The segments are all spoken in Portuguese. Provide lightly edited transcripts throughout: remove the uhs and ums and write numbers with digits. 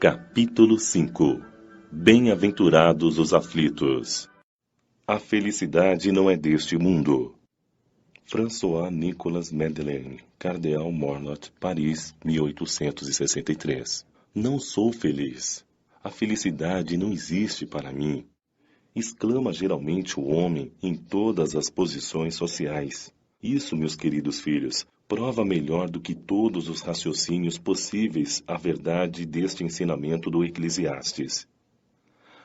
Capítulo 5. Bem-aventurados os aflitos. A felicidade não é deste mundo. François-Nicolas Madeleine, Cardeal Morlot, Paris, 1863. Não sou feliz. A felicidade não existe para mim. Exclama geralmente o homem em todas as posições sociais. Isso, meus queridos filhos, prova melhor do que todos os raciocínios possíveis a verdade deste ensinamento do Eclesiastes.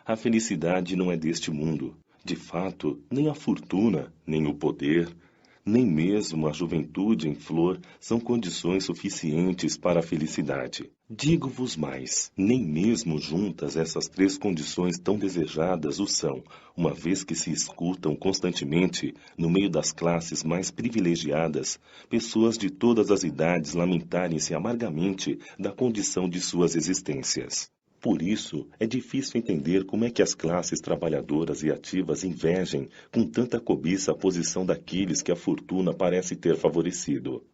A felicidade não é deste mundo. De fato, nem a fortuna, nem o poder, nem mesmo a juventude em flor são condições suficientes para a felicidade. Digo-vos mais, nem mesmo juntas essas três condições tão desejadas o são, uma vez que se escutam constantemente, no meio das classes mais privilegiadas, pessoas de todas as idades lamentarem-se amargamente da condição de suas existências. Por isso, é difícil entender como é que as classes trabalhadoras e ativas invejem com tanta cobiça a posição daqueles que a fortuna parece ter favorecido.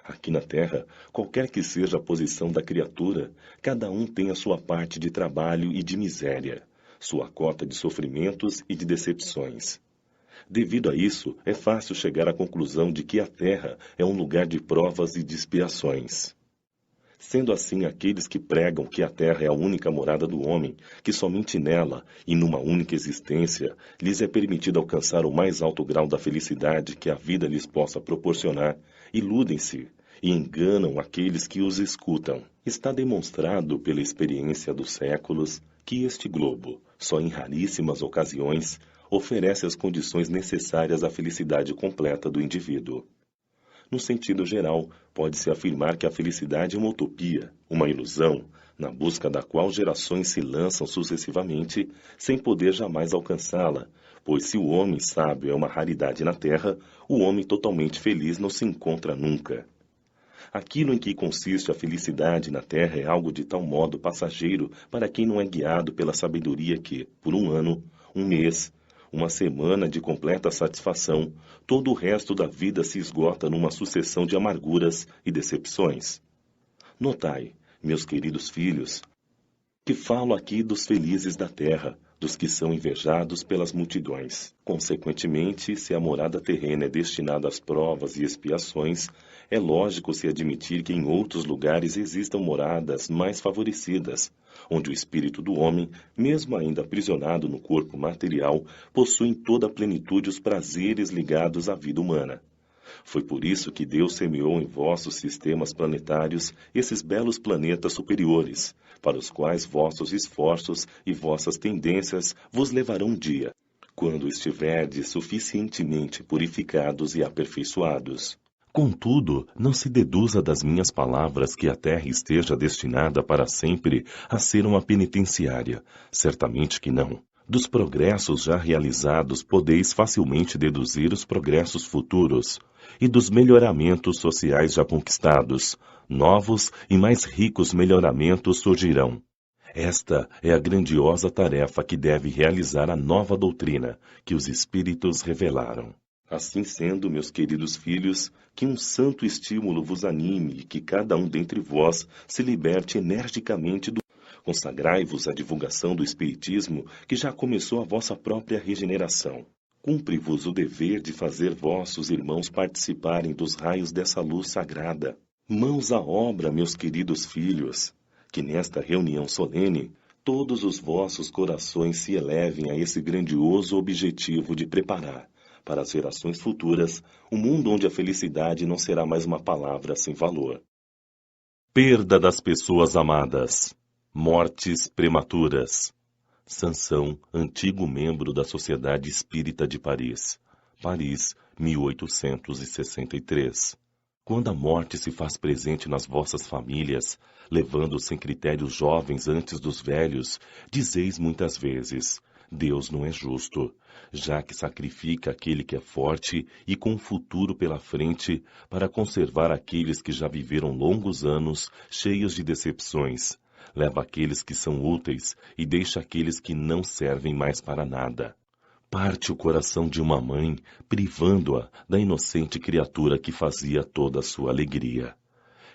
Aqui na Terra, qualquer que seja a posição da criatura, cada um tem a sua parte de trabalho e de miséria, sua cota de sofrimentos e de decepções. Devido a isso, é fácil chegar à conclusão de que a Terra é um lugar de provas e de expiações. Sendo assim, aqueles que pregam que a terra é a única morada do homem, que somente nela, e numa única existência, lhes é permitido alcançar o mais alto grau da felicidade que a vida lhes possa proporcionar, iludem-se e enganam aqueles que os escutam. Está demonstrado pela experiência dos séculos que este globo, só em raríssimas ocasiões, oferece as condições necessárias à felicidade completa do indivíduo. No sentido geral, pode-se afirmar que a felicidade é uma utopia, uma ilusão, na busca da qual gerações se lançam sucessivamente, sem poder jamais alcançá-la, pois se o homem sábio é uma raridade na Terra, o homem totalmente feliz não se encontra nunca. Aquilo em que consiste a felicidade na Terra é algo de tal modo passageiro para quem não é guiado pela sabedoria que, por um ano, um mês, uma semana de completa satisfação, todo o resto da vida se esgota numa sucessão de amarguras e decepções. Notai, meus queridos filhos, que falo aqui dos felizes da terra, dos que são invejados pelas multidões. Consequentemente, se a morada terrena é destinada às provas e expiações, é lógico se admitir que em outros lugares existam moradas mais favorecidas, onde o espírito do homem, mesmo ainda aprisionado no corpo material, possui em toda a plenitude os prazeres ligados à vida humana. Foi por isso que Deus semeou em vossos sistemas planetários esses belos planetas superiores, para os quais vossos esforços e vossas tendências vos levarão um dia, quando estiverdes suficientemente purificados e aperfeiçoados. Contudo, não se deduza das minhas palavras que a Terra esteja destinada para sempre a ser uma penitenciária. Certamente que não. Dos progressos já realizados podeis facilmente deduzir os progressos futuros, e dos melhoramentos sociais já conquistados, novos e mais ricos melhoramentos surgirão. Esta é a grandiosa tarefa que deve realizar a nova doutrina que os Espíritos revelaram. Assim sendo, meus queridos filhos, que um santo estímulo vos anime e que cada um dentre vós se liberte energicamente do... Consagrai-vos à divulgação do Espiritismo, que já começou a vossa própria regeneração. Cumpre-vos o dever de fazer vossos irmãos participarem dos raios dessa luz sagrada. Mãos à obra, meus queridos filhos, que nesta reunião solene, todos os vossos corações se elevem a esse grandioso objetivo de preparar, para as gerações futuras, um mundo onde a felicidade não será mais uma palavra sem valor. Perda das pessoas amadas. Mortes prematuras. Sansão, antigo membro da Sociedade Espírita de Paris. Paris, 1863. Quando a morte se faz presente nas vossas famílias, levando sem critério os jovens antes dos velhos, dizeis muitas vezes: Deus não é justo, já que sacrifica aquele que é forte e com um futuro pela frente para conservar aqueles que já viveram longos anos cheios de decepções. Leva aqueles que são úteis e deixa aqueles que não servem mais para nada. Parte o coração de uma mãe, privando-a da inocente criatura que fazia toda a sua alegria.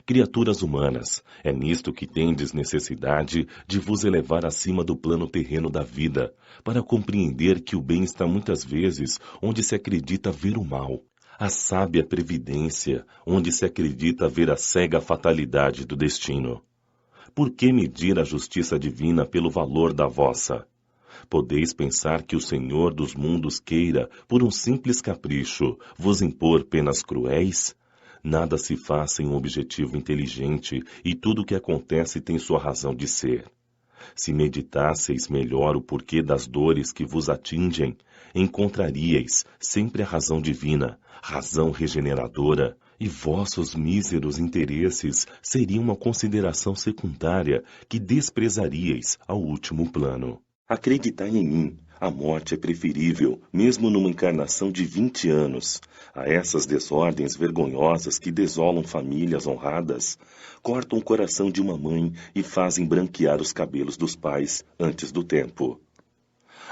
Criaturas humanas, é nisto que tendes necessidade de vos elevar acima do plano terreno da vida, para compreender que o bem está muitas vezes onde se acredita ver o mal, a sábia previdência onde se acredita ver a cega fatalidade do destino. Por que medir a justiça divina pelo valor da vossa? Podeis pensar que o Senhor dos mundos queira, por um simples capricho, vos impor penas cruéis? Nada se faz sem um objetivo inteligente e tudo o que acontece tem sua razão de ser. Se meditasseis melhor o porquê das dores que vos atingem, encontraríeis sempre a razão divina, razão regeneradora, e vossos míseros interesses seriam uma consideração secundária que desprezaríeis ao último plano. Acreditai em mim, a morte é preferível, mesmo numa encarnação de 20 anos, a essas desordens vergonhosas que desolam famílias honradas, cortam o coração de uma mãe e fazem branquear os cabelos dos pais antes do tempo.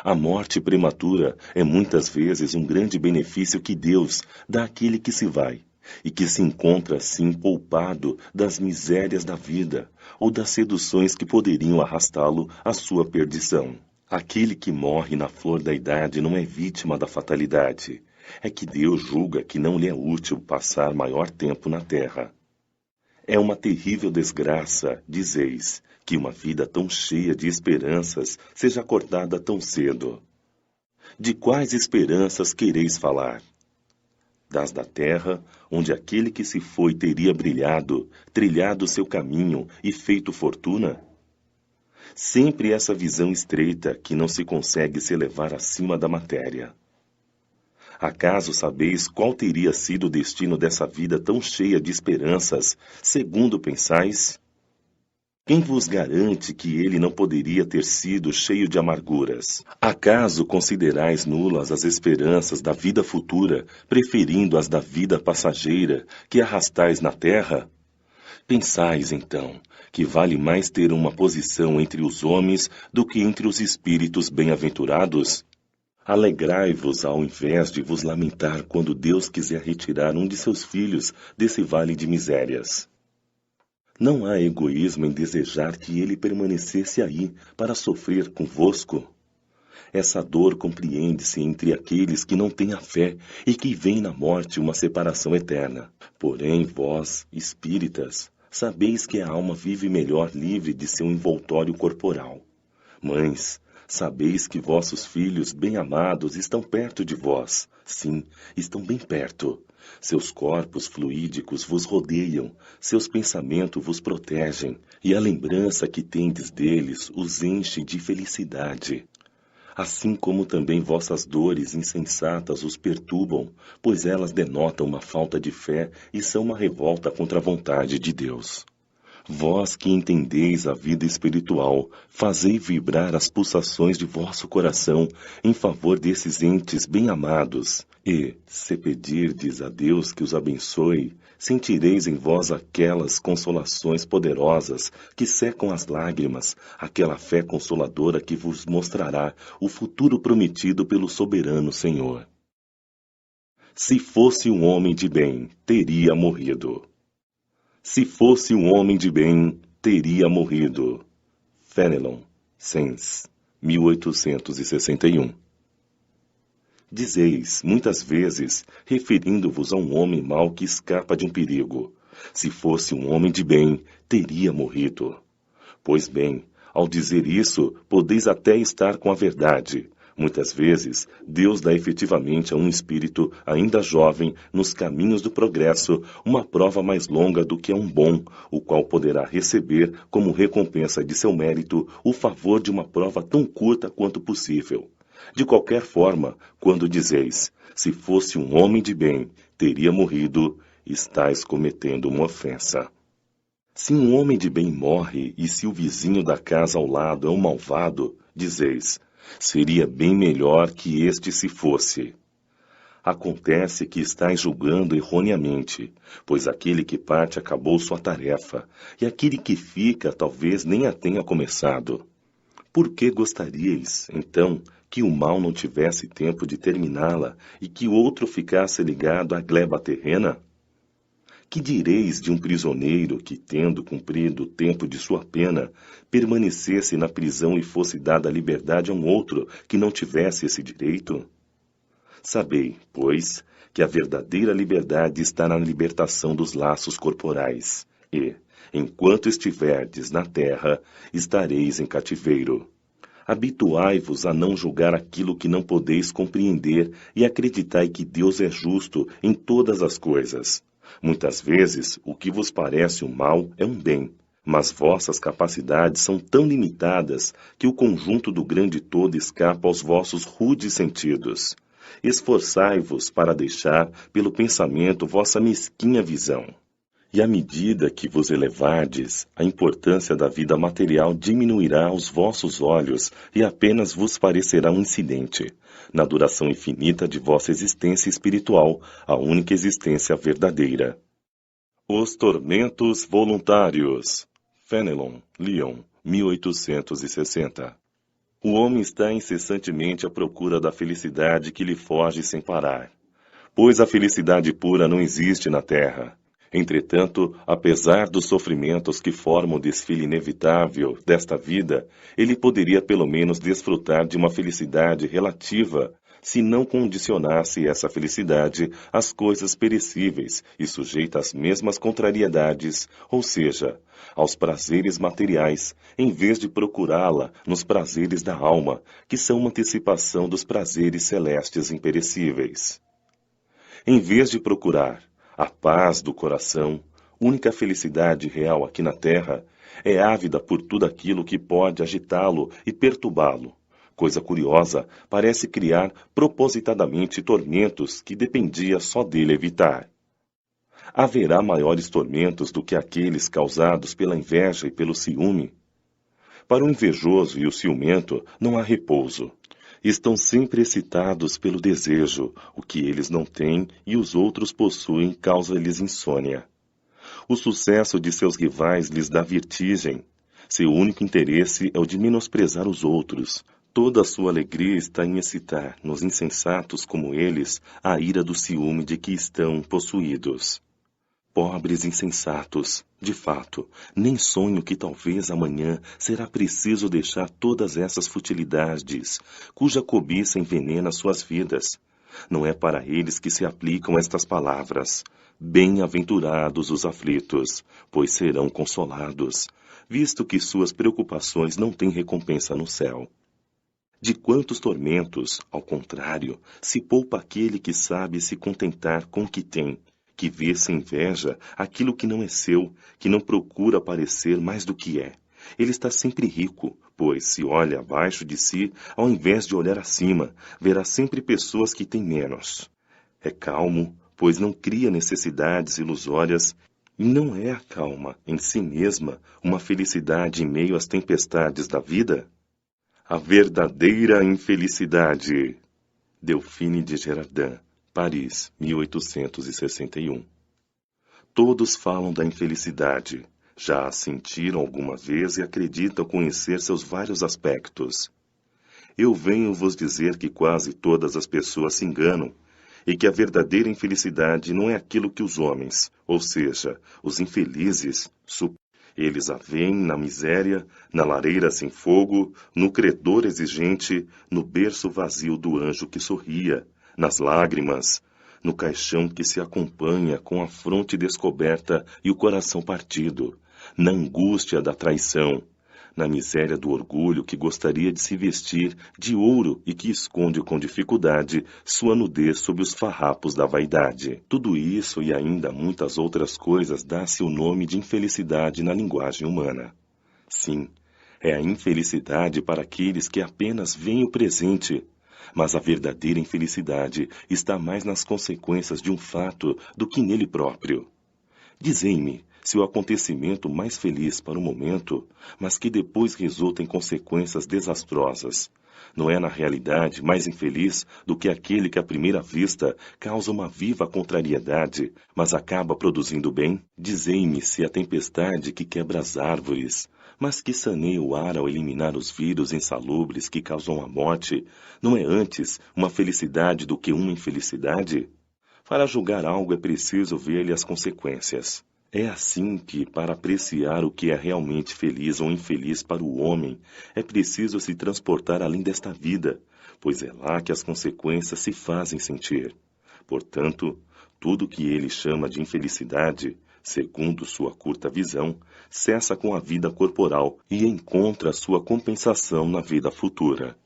A morte prematura é muitas vezes um grande benefício que Deus dá àquele que se vai, e que se encontra assim poupado das misérias da vida ou das seduções que poderiam arrastá-lo à sua perdição. Aquele que morre na flor da idade não é vítima da fatalidade. É que Deus julga que não lhe é útil passar maior tempo na terra. É uma terrível desgraça, dizeis, que uma vida tão cheia de esperanças seja cortada tão cedo. De quais esperanças quereis falar? Das da terra, onde aquele que se foi teria brilhado, trilhado seu caminho e feito fortuna? Sempre essa visão estreita que não se consegue se elevar acima da matéria. Acaso sabeis qual teria sido o destino dessa vida tão cheia de esperanças, segundo pensais? Quem vos garante que ele não poderia ter sido cheio de amarguras? Acaso considerais nulas as esperanças da vida futura, preferindo as da vida passageira que arrastais na terra? Pensais, então, que vale mais ter uma posição entre os homens do que entre os espíritos bem-aventurados? Alegrai-vos ao invés de vos lamentar quando Deus quiser retirar um de seus filhos desse vale de misérias. Não há egoísmo em desejar que ele permanecesse aí para sofrer convosco. Essa dor compreende-se entre aqueles que não têm a fé e que veem na morte uma separação eterna. Porém, vós, espíritas, sabeis que a alma vive melhor livre de seu envoltório corporal. Mães, sabeis que vossos filhos bem-amados estão perto de vós. Sim, estão bem perto. Seus corpos fluídicos vos rodeiam, seus pensamentos vos protegem, e a lembrança que tendes deles os enche de felicidade. Assim como também vossas dores insensatas os perturbam, pois elas denotam uma falta de fé e são uma revolta contra a vontade de Deus. Vós que entendeis a vida espiritual, fazei vibrar as pulsações de vosso coração em favor desses entes bem-amados, e, se pedirdes a Deus que os abençoe, sentireis em vós aquelas consolações poderosas que secam as lágrimas, aquela fé consoladora que vos mostrará o futuro prometido pelo soberano Senhor. Se fosse um homem de bem, teria morrido. Se fosse um homem de bem, teria morrido. Fenelon, Sens, 1861. Dizeis, muitas vezes, referindo-vos a um homem mau que escapa de um perigo. Se fosse um homem de bem, teria morrido. Pois bem, ao dizer isso, podeis até estar com a verdade. Muitas vezes, Deus dá efetivamente a um espírito ainda jovem, nos caminhos do progresso, uma prova mais longa do que a um bom, o qual poderá receber, como recompensa de seu mérito, o favor de uma prova tão curta quanto possível. De qualquer forma, quando dizeis, se fosse um homem de bem, teria morrido, estais cometendo uma ofensa. Se um homem de bem morre, e se o vizinho da casa ao lado é um malvado, dizeis, seria bem melhor que este se fosse. Acontece que estais julgando erroneamente, pois aquele que parte acabou sua tarefa, e aquele que fica talvez nem a tenha começado. Por que gostaríeis, então, que o mal não tivesse tempo de terminá-la e que outro ficasse ligado à gleba terrena? Que direis de um prisioneiro que, tendo cumprido o tempo de sua pena, permanecesse na prisão e fosse dada a liberdade a um outro que não tivesse esse direito? Sabei, pois, que a verdadeira liberdade está na libertação dos laços corporais, e, enquanto estiverdes na terra, estareis em cativeiro. Habituai-vos a não julgar aquilo que não podeis compreender e acreditai que Deus é justo em todas as coisas. Muitas vezes, o que vos parece um mal é um bem, mas vossas capacidades são tão limitadas que o conjunto do grande todo escapa aos vossos rudes sentidos. Esforçai-vos para deixar, pelo pensamento, vossa mesquinha visão. E à medida que vos elevardes, a importância da vida material diminuirá aos vossos olhos e apenas vos parecerá um incidente, na duração infinita de vossa existência espiritual, a única existência verdadeira. Os Tormentos Voluntários. Fenelon, Lyon, 1860. O homem está incessantemente à procura da felicidade que lhe foge sem parar, pois a felicidade pura não existe na terra. Entretanto, apesar dos sofrimentos que formam o desfile inevitável desta vida, ele poderia pelo menos desfrutar de uma felicidade relativa, se não condicionasse essa felicidade às coisas perecíveis e sujeita às mesmas contrariedades, ou seja, aos prazeres materiais, em vez de procurá-la nos prazeres da alma, que são uma antecipação dos prazeres celestes imperecíveis. Em vez de procurar a paz do coração, única felicidade real aqui na terra, é ávida por tudo aquilo que pode agitá-lo e perturbá-lo. Coisa curiosa, parece criar propositadamente tormentos que dependia só dele evitar. Haverá maiores tormentos do que aqueles causados pela inveja e pelo ciúme? Para o invejoso e o ciumento não há repouso. Estão sempre excitados pelo desejo, o que eles não têm e os outros possuem causa-lhes insônia. O sucesso de seus rivais lhes dá vertigem. Seu único interesse é o de menosprezar os outros. Toda a sua alegria está em excitar, nos insensatos como eles, a ira do ciúme de que estão possuídos. Pobres insensatos, de fato, nem sonho que talvez amanhã será preciso deixar todas essas futilidades, cuja cobiça envenena suas vidas. Não é para eles que se aplicam estas palavras. Bem-aventurados os aflitos, pois serão consolados, visto que suas preocupações não têm recompensa no céu. De quantos tormentos, ao contrário, se poupa aquele que sabe se contentar com o que tem, que vê sem inveja aquilo que não é seu, que não procura parecer mais do que é. Ele está sempre rico, pois se olha abaixo de si, ao invés de olhar acima, verá sempre pessoas que têm menos. É calmo, pois não cria necessidades ilusórias, e não é a calma, em si mesma, uma felicidade em meio às tempestades da vida? A verdadeira infelicidade. Delphine de Girardin, Paris, 1861. Todos falam da infelicidade. Já a sentiram alguma vez e acreditam conhecer seus vários aspectos. Eu venho vos dizer que quase todas as pessoas se enganam e que a verdadeira infelicidade não é aquilo que os homens, ou seja, os infelizes, supõem. Eles a veem na miséria, na lareira sem fogo, no credor exigente, no berço vazio do anjo que sorria, nas lágrimas, no caixão que se acompanha com a fronte descoberta e o coração partido, na angústia da traição, na miséria do orgulho que gostaria de se vestir de ouro e que esconde com dificuldade sua nudez sob os farrapos da vaidade. Tudo isso e ainda muitas outras coisas dá-se o nome de infelicidade na linguagem humana. Sim, é a infelicidade para aqueles que apenas veem o presente, mas a verdadeira infelicidade está mais nas consequências de um fato do que nele próprio. Dizei-me se o acontecimento mais feliz para o momento, mas que depois resulta em consequências desastrosas, não é na realidade mais infeliz do que aquele que à primeira vista causa uma viva contrariedade, mas acaba produzindo bem? Dizei-me se a tempestade que quebra as árvores, mas que saneia o ar ao eliminar os vírus insalubres que causam a morte, não é antes uma felicidade do que uma infelicidade? Para julgar algo é preciso ver-lhe as consequências. É assim que, para apreciar o que é realmente feliz ou infeliz para o homem, é preciso se transportar além desta vida, pois é lá que as consequências se fazem sentir. Portanto, tudo que ele chama de infelicidade, segundo sua curta visão, cessa com a vida corporal e encontra sua compensação na vida futura.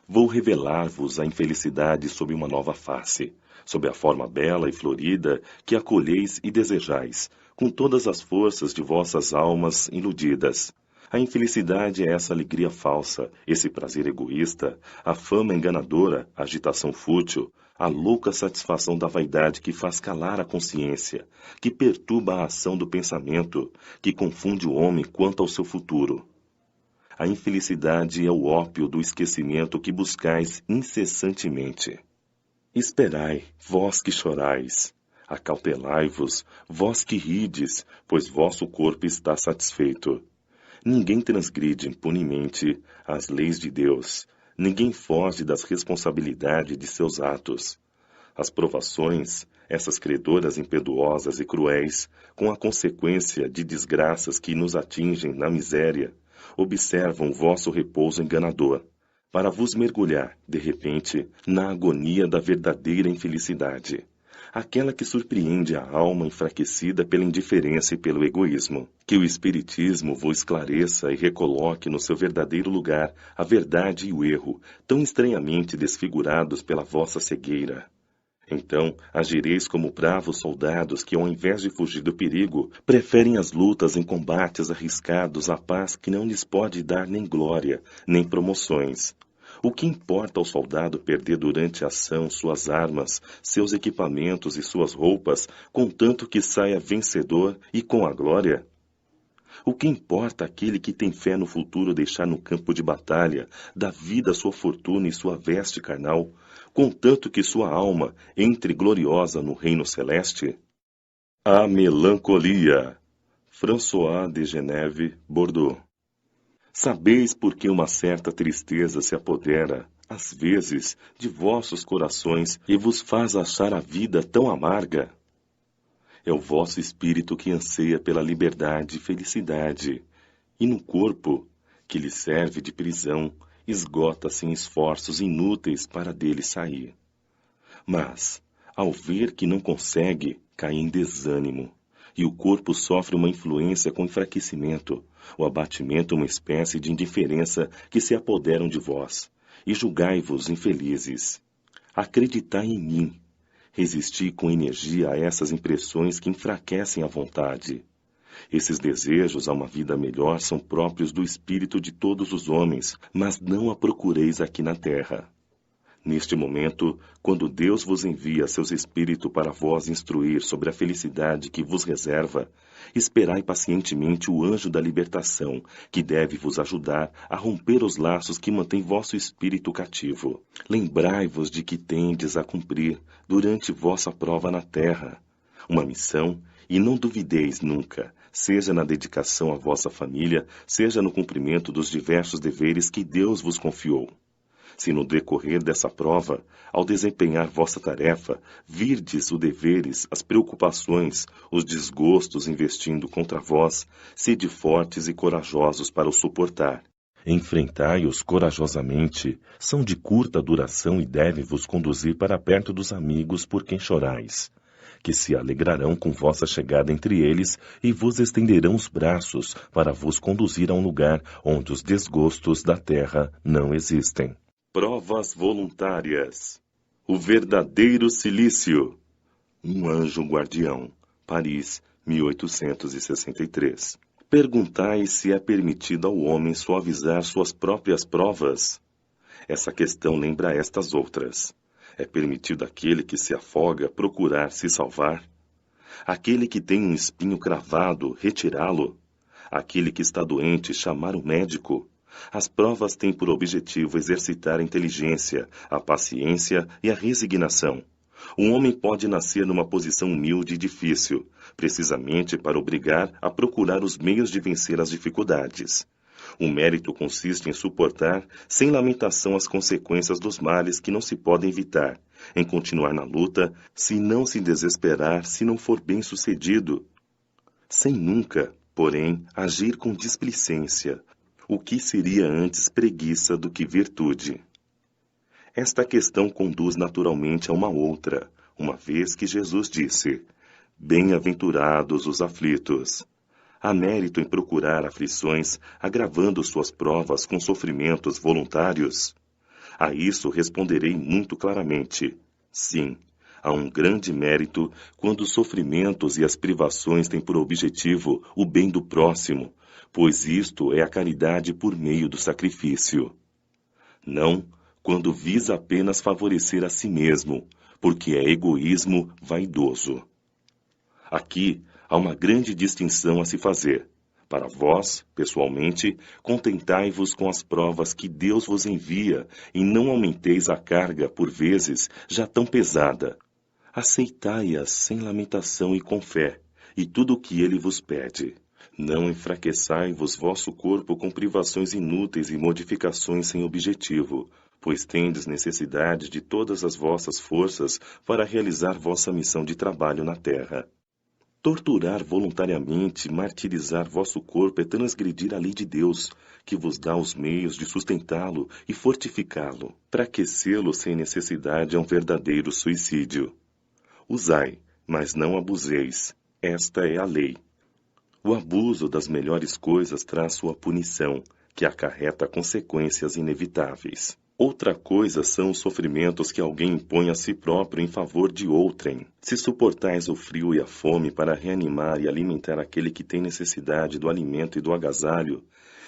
Vou revelar-vos a infelicidade sob uma nova face, sob a forma bela e florida que acolheis e desejais, com todas as forças de vossas almas iludidas. A infelicidade é essa alegria falsa, esse prazer egoísta, a fama enganadora, a agitação fútil, a louca satisfação da vaidade que faz calar a consciência, que perturba a ação do pensamento, que confunde o homem quanto ao seu futuro. A infelicidade é o ópio do esquecimento que buscais incessantemente. Esperai, vós que chorais. Acautelai-vos, vós que rides, pois vosso corpo está satisfeito. Ninguém transgride impunemente as leis de Deus. Ninguém foge das responsabilidades de seus atos. As provações, essas credoras impetuosas e cruéis, com a consequência de desgraças que nos atingem na miséria, observam vosso repouso enganador, para vos mergulhar, de repente, na agonia da verdadeira infelicidade, aquela que surpreende a alma enfraquecida pela indiferença e pelo egoísmo. Que o Espiritismo vos esclareça e recoloque no seu verdadeiro lugar a verdade e o erro, tão estranhamente desfigurados pela vossa cegueira. Então, agireis como bravos soldados que, ao invés de fugir do perigo, preferem as lutas em combates arriscados à paz que não lhes pode dar nem glória, nem promoções. O que importa ao soldado perder durante a ação suas armas, seus equipamentos e suas roupas, contanto que saia vencedor e com a glória? O que importa aquele que tem fé no futuro deixar no campo de batalha, da vida sua fortuna e sua veste carnal, contanto que sua alma entre gloriosa no reino celeste? A melancolia. François de Geneve, Bordeaux. Sabeis por que uma certa tristeza se apodera, às vezes, de vossos corações e vos faz achar a vida tão amarga? É o vosso espírito que anseia pela liberdade e felicidade, e no corpo, que lhe serve de prisão, esgota-se em esforços inúteis para dele sair. Mas, ao ver que não consegue, cai em desânimo, e o corpo sofre uma influência com enfraquecimento, o abatimento uma espécie de indiferença que se apoderam de vós, e julgai-vos infelizes. Acreditai em mim. Resisti com energia a essas impressões que enfraquecem a vontade. Esses desejos a uma vida melhor são próprios do espírito de todos os homens, mas não a procureis aqui na terra. Neste momento, quando Deus vos envia seus espíritos para vós instruir sobre a felicidade que vos reserva, esperai pacientemente o anjo da libertação, que deve vos ajudar a romper os laços que mantêm vosso espírito cativo. Lembrai-vos de que tendes a cumprir, durante vossa prova na terra, uma missão, e não duvideis nunca, seja na dedicação à vossa família, seja no cumprimento dos diversos deveres que Deus vos confiou. Se no decorrer dessa prova, ao desempenhar vossa tarefa, virdes os deveres, as preocupações, os desgostos investindo contra vós, sede fortes e corajosos para os suportar. Enfrentai-os corajosamente, são de curta duração e devem vos conduzir para perto dos amigos por quem chorais, que se alegrarão com vossa chegada entre eles e vos estenderão os braços para vos conduzir a um lugar onde os desgostos da terra não existem. Provas voluntárias. O verdadeiro cilício. Um anjo guardião. Paris, 1863. Perguntai se é permitido ao homem suavizar suas próprias provas. Essa questão lembra estas outras. É permitido àquele que se afoga procurar se salvar? Aquele que tem um espinho cravado, retirá-lo? Aquele que está doente, chamar o médico? As provas têm por objetivo exercitar a inteligência, a paciência e a resignação. Um homem pode nascer numa posição humilde e difícil, precisamente para obrigar a procurar os meios de vencer as dificuldades. O mérito consiste em suportar sem lamentação as consequências dos males que não se podem evitar, em continuar na luta, se não se desesperar se não for bem-sucedido, sem nunca, porém, agir com displicência, o que seria antes preguiça do que virtude. Esta questão conduz naturalmente a uma outra, uma vez que Jesus disse: Bem-aventurados os aflitos. Há mérito em procurar aflições, agravando suas provas com sofrimentos voluntários? A isso responderei muito claramente: sim, há um grande mérito quando os sofrimentos e as privações têm por objetivo o bem do próximo, pois isto é a caridade por meio do sacrifício. Não quando visa apenas favorecer a si mesmo, porque é egoísmo vaidoso. Aqui há uma grande distinção a se fazer. Para vós, pessoalmente, contentai-vos com as provas que Deus vos envia e não aumenteis a carga, por vezes, já tão pesada. Aceitai-as sem lamentação e com fé, e tudo o que Ele vos pede. Não enfraqueçai-vos vosso corpo com privações inúteis e modificações sem objetivo, pois tendes necessidade de todas as vossas forças para realizar vossa missão de trabalho na terra. Torturar voluntariamente, martirizar vosso corpo é transgredir a lei de Deus, que vos dá os meios de sustentá-lo e fortificá-lo. Fraquecê-lo sem necessidade é um verdadeiro suicídio. Usai, mas não abuseis. Esta é a lei. O abuso das melhores coisas traz sua punição, que acarreta consequências inevitáveis. Outra coisa são os sofrimentos que alguém impõe a si próprio em favor de outrem. Se suportais o frio e a fome para reanimar e alimentar aquele que tem necessidade do alimento e do agasalho,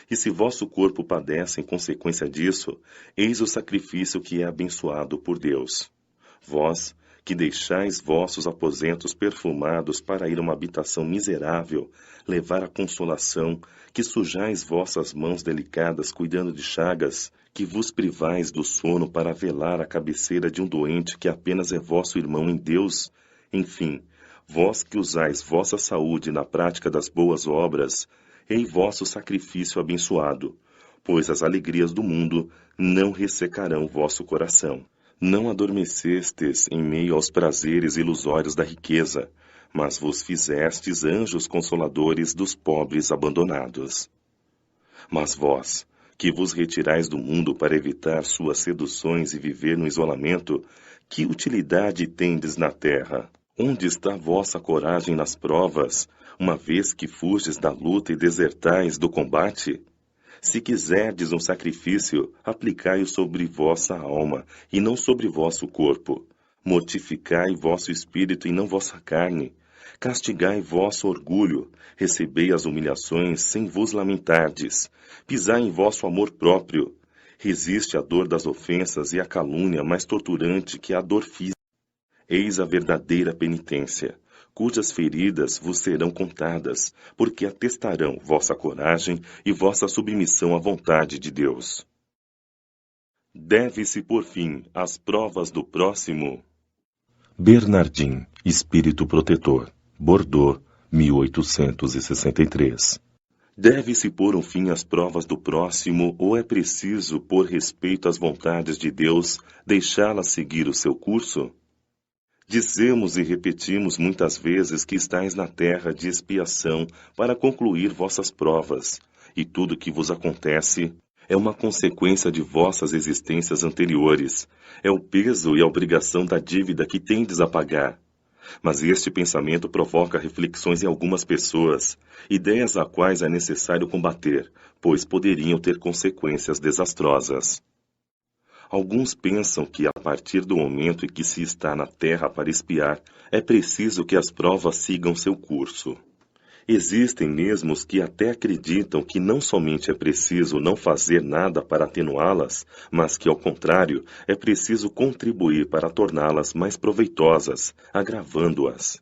e se vosso corpo padece em consequência disso, eis o sacrifício que é abençoado por Deus. Vós, que deixais vossos aposentos perfumados para ir a uma habitação miserável, levar a consolação, que sujais vossas mãos delicadas cuidando de chagas, que vos privais do sono para velar a cabeceira de um doente que apenas é vosso irmão em Deus, enfim, vós que usais vossa saúde na prática das boas obras, em vosso sacrifício abençoado, pois as alegrias do mundo não ressecarão vosso coração. Não adormecestes em meio aos prazeres ilusórios da riqueza, mas vos fizestes anjos consoladores dos pobres abandonados. Mas vós, que vos retirais do mundo para evitar suas seduções e viver no isolamento, que utilidade tendes na terra? Onde está vossa coragem nas provas, uma vez que fuges da luta e desertais do combate? Se quiserdes um sacrifício, aplicai-o sobre vossa alma, e não sobre vosso corpo. Mortificai vosso espírito e não vossa carne. Castigai vosso orgulho, recebei as humilhações sem vos lamentardes. Pisai em vosso amor próprio. Resiste à dor das ofensas e à calúnia mais torturante que a dor física. Eis a verdadeira penitência, cujas feridas vos serão contadas, porque atestarão vossa coragem e vossa submissão à vontade de Deus. Deve-se por fim às provas do próximo. Bernardin, Espírito Protetor, Bordeaux, 1863. Deve-se pôr um fim às provas do próximo ou é preciso, por respeito às vontades de Deus, deixá-las seguir o seu curso? Dizemos e repetimos muitas vezes que estáis na terra de expiação para concluir vossas provas, e tudo que vos acontece é uma consequência de vossas existências anteriores, é o peso e a obrigação da dívida que tendes a pagar. Mas este pensamento provoca reflexões em algumas pessoas, ideias a quais é necessário combater, pois poderiam ter consequências desastrosas. Alguns pensam que, a partir do momento em que se está na terra para expiar, é preciso que as provas sigam seu curso. Existem mesmo os que até acreditam que não somente é preciso não fazer nada para atenuá-las, mas que, ao contrário, é preciso contribuir para torná-las mais proveitosas, agravando-as.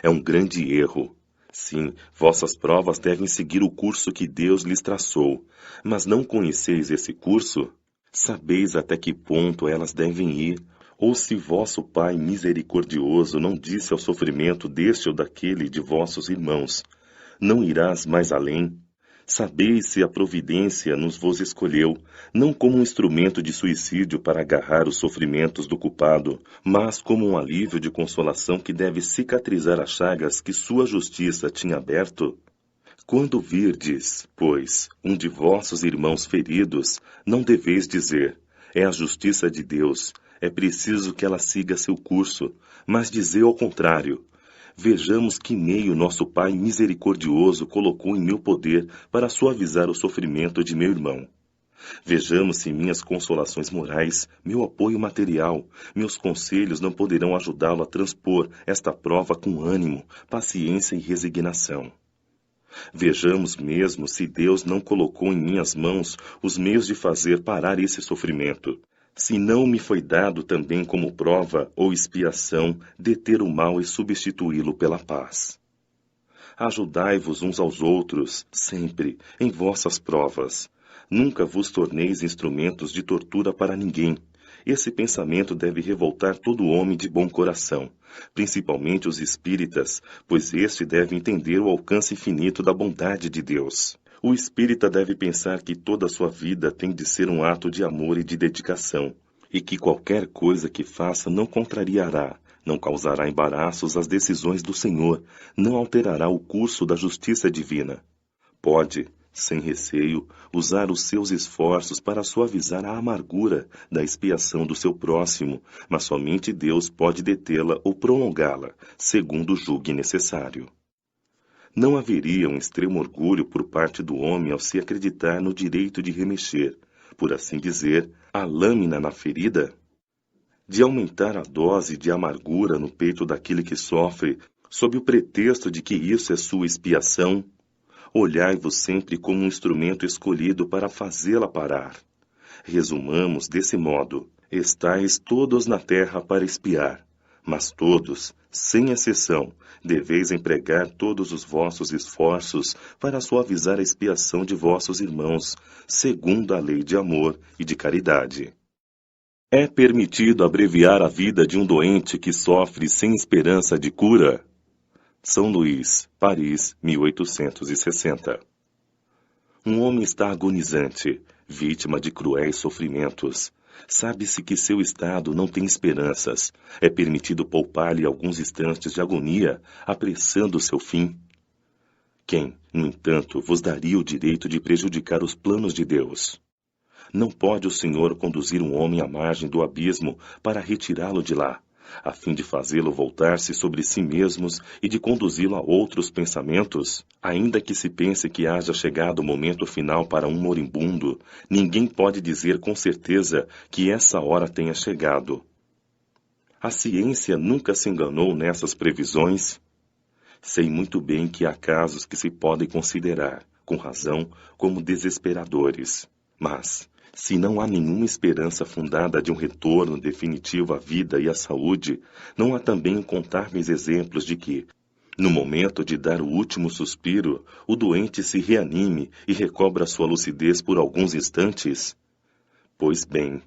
É um grande erro. Sim, vossas provas devem seguir o curso que Deus lhes traçou, mas não conheceis esse curso? Sabeis até que ponto elas devem ir, ou se vosso Pai misericordioso não disse ao sofrimento deste ou daquele de vossos irmãos, não irás mais além? Sabeis se a providência nos vos escolheu, não como um instrumento de suicídio para agarrar os sofrimentos do culpado, mas como um alívio de consolação que deve cicatrizar as chagas que sua justiça tinha aberto? Quando virdes, pois, um de vossos irmãos feridos, não deveis dizer, é a justiça de Deus, é preciso que ela siga seu curso, mas dizei ao contrário, vejamos que meio nosso Pai misericordioso colocou em meu poder para suavizar o sofrimento de meu irmão. Vejamos se minhas consolações morais, meu apoio material, meus conselhos não poderão ajudá-lo a transpor esta prova com ânimo, paciência e resignação. Vejamos mesmo se Deus não colocou em minhas mãos os meios de fazer parar esse sofrimento. Se não me foi dado também como prova ou expiação deter o mal e substituí-lo pela paz. Ajudai-vos uns aos outros, sempre, em vossas provas. Nunca vos torneis instrumentos de tortura para ninguém. Esse pensamento deve revoltar todo homem de bom coração, principalmente os espíritas, pois este deve entender o alcance infinito da bondade de Deus. O espírita deve pensar que toda a sua vida tem de ser um ato de amor e de dedicação, e que qualquer coisa que faça não contrariará, não causará embaraços às decisões do Senhor, não alterará o curso da justiça divina. Pode, sem receio, usar os seus esforços para suavizar a amargura da expiação do seu próximo, mas somente Deus pode detê-la ou prolongá-la, segundo julgue necessário. Não haveria um extremo orgulho por parte do homem ao se acreditar no direito de remexer, por assim dizer, a lâmina na ferida? De aumentar a dose de amargura no peito daquele que sofre, sob o pretexto de que isso é sua expiação? Olhai-vos sempre como um instrumento escolhido para fazê-la parar. Resumamos desse modo: estais todos na terra para expiar, mas todos, sem exceção, deveis empregar todos os vossos esforços para suavizar a expiação de vossos irmãos, segundo a lei de amor e de caridade. É permitido abreviar a vida de um doente que sofre sem esperança de cura? São Luís, Paris, 1860. Um homem está agonizante, vítima de cruéis sofrimentos. Sabe-se que seu estado não tem esperanças. É permitido poupar-lhe alguns instantes de agonia, apressando seu fim? Quem, no entanto, vos daria o direito de prejudicar os planos de Deus? Não pode o Senhor conduzir um homem à margem do abismo para retirá-lo de lá, a fim de fazê-lo voltar-se sobre si mesmos e de conduzi-lo a outros pensamentos? Ainda que se pense que haja chegado o momento final para um moribundo, ninguém pode dizer com certeza que essa hora tenha chegado. A ciência nunca se enganou nessas previsões? Sei muito bem que há casos que se podem considerar, com razão, como desesperadores. Mas, se não há nenhuma esperança fundada de um retorno definitivo à vida e à saúde, não há também incontáveis exemplos de que, no momento de dar o último suspiro, o doente se reanime e recobra sua lucidez por alguns instantes? Pois bem,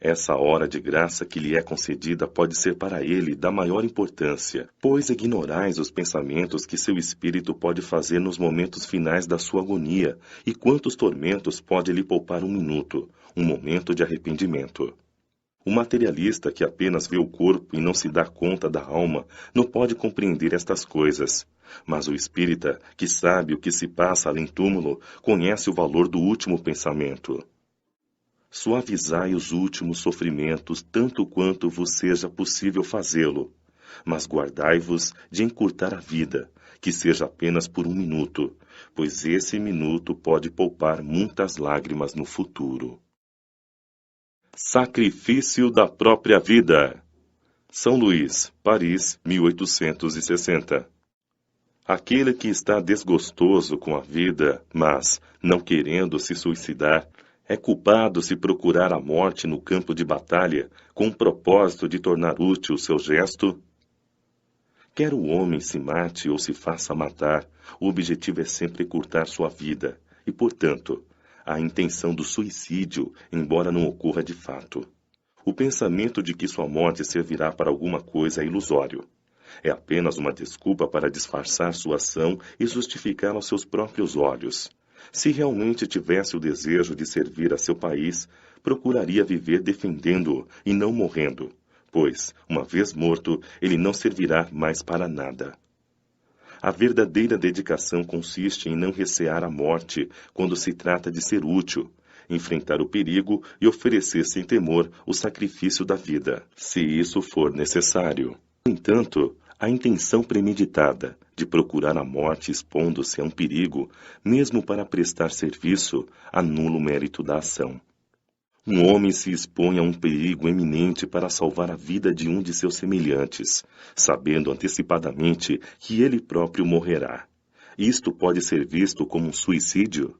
essa hora de graça que lhe é concedida pode ser para ele da maior importância, pois ignorais os pensamentos que seu espírito pode fazer nos momentos finais da sua agonia, e quantos tormentos pode lhe poupar um minuto, um momento de arrependimento. O materialista que apenas vê o corpo e não se dá conta da alma, não pode compreender estas coisas. Mas o espírita, que sabe o que se passa além túmulo, conhece o valor do último pensamento. Suavizai os últimos sofrimentos tanto quanto vos seja possível fazê-lo, mas guardai-vos de encurtar a vida, que seja apenas por um minuto, pois esse minuto pode poupar muitas lágrimas no futuro. Sacrifício da própria vida. São Luís, Paris, 1860. Aquele que está desgostoso com a vida, mas, não querendo se suicidar, é culpado se procurar a morte no campo de batalha com o propósito de tornar útil o seu gesto? Quer o homem se mate ou se faça matar, o objetivo é sempre encurtar sua vida e, portanto, a intenção do suicídio, embora não ocorra de fato. O pensamento de que sua morte servirá para alguma coisa é ilusório. É apenas uma desculpa para disfarçar sua ação e justificá-la aos seus próprios olhos. Se realmente tivesse o desejo de servir a seu país, procuraria viver defendendo-o e não morrendo, pois, uma vez morto, ele não servirá mais para nada. A verdadeira dedicação consiste em não recear a morte quando se trata de ser útil, enfrentar o perigo e oferecer sem temor o sacrifício da vida, se isso for necessário. No entanto, a intenção premeditada de procurar a morte expondo-se a um perigo, mesmo para prestar serviço, anula o mérito da ação. Um homem se expõe a um perigo eminente para salvar a vida de um de seus semelhantes, sabendo antecipadamente que ele próprio morrerá. Isto pode ser visto como um suicídio?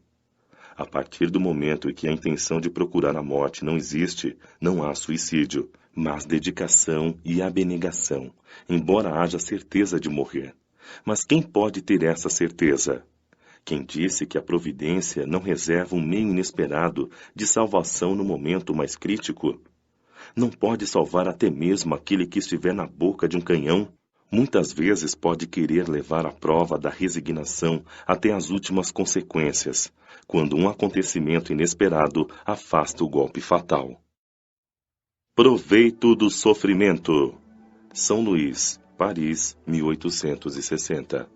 A partir do momento em que a intenção de procurar a morte não existe, não há suicídio, mas dedicação e abnegação, embora haja certeza de morrer. Mas quem pode ter essa certeza? Quem disse que a providência não reserva um meio inesperado de salvação no momento mais crítico? Não pode salvar até mesmo aquele que estiver na boca de um canhão? Muitas vezes pode querer levar a prova da resignação até as últimas consequências, quando um acontecimento inesperado afasta o golpe fatal. Proveito do sofrimento. São Luís, Paris, 1860.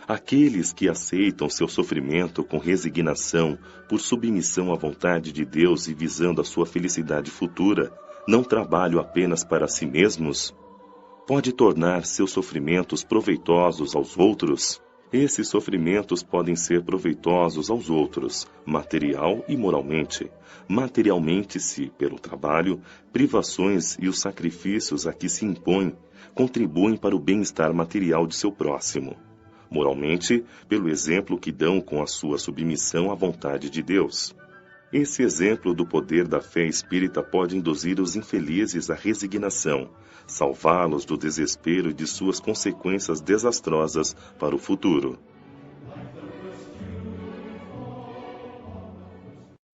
Aqueles que aceitam seu sofrimento com resignação, por submissão à vontade de Deus e visando a sua felicidade futura, não trabalham apenas para si mesmos? Pode tornar seus sofrimentos proveitosos aos outros? Esses sofrimentos podem ser proveitosos aos outros, material e moralmente. Materialmente, se, pelo trabalho, privações e os sacrifícios a que se impõem, contribuem para o bem-estar material de seu próximo. Moralmente, pelo exemplo que dão com a sua submissão à vontade de Deus. Esse exemplo do poder da fé espírita pode induzir os infelizes à resignação, salvá-los do desespero e de suas consequências desastrosas para o futuro.